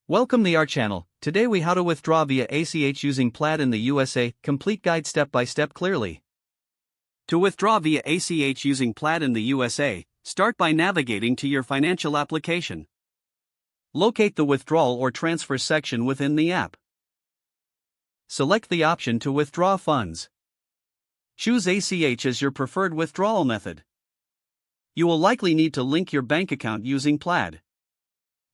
Welcome to our channel. Today we how to withdraw via ACH using Plaid in the USA, complete guide step by step clearly. To withdraw via ACH using Plaid in the USA, start by navigating to your financial application. Locate the withdrawal or transfer section within the app. Select the option to withdraw funds. Choose ACH as your preferred withdrawal method. You will likely need to link your bank account using Plaid.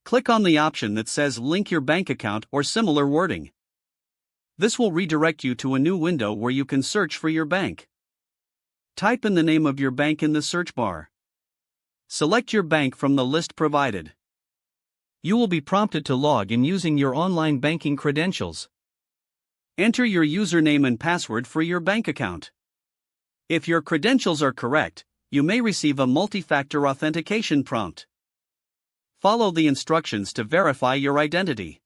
Click on the option that says Link your bank account or similar wording. This will redirect you to a new window where you can search for your bank. Type in the name of your bank in the search bar. Select your bank from the list provided. You will be prompted to log in using your online banking credentials. Enter your username and password for your bank account. If your credentials are correct, you may receive a multi-factor authentication prompt. Follow the instructions to verify your identity.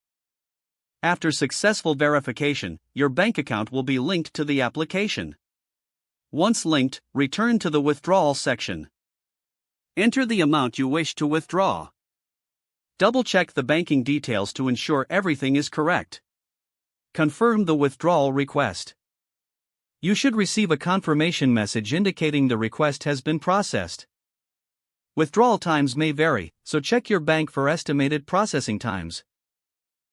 After successful verification, your bank account will be linked to the application. Once linked, return to the withdrawal section. Enter the amount you wish to withdraw. Double-check the banking details to ensure everything is correct. Confirm the withdrawal request. You should receive a confirmation message indicating the request has been processed. Withdrawal times may vary, so check your bank for estimated processing times.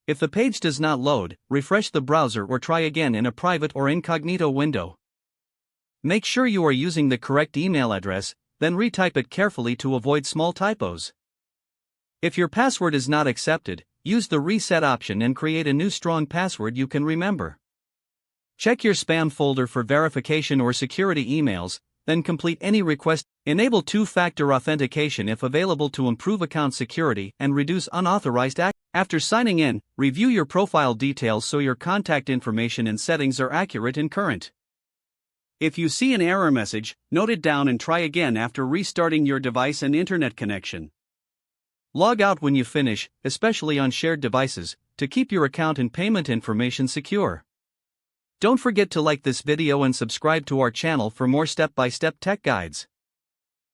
If the page does not load, refresh the browser or try again in a private or incognito window. Make sure you are using the correct email address, then retype it carefully to avoid small typos. If your password is not accepted, use the reset option and create a new strong password you can remember. Check your spam folder for verification or security emails, then complete any request. Enable two-factor authentication if available to improve account security and reduce unauthorized access. After signing in, review your profile details so your contact information and settings are accurate and current. If you see an error message, note it down and try again after restarting your device and internet connection. Log out when you finish, especially on shared devices, to keep your account and payment information secure. Don't forget to like this video and subscribe to our channel for more step-by-step tech guides.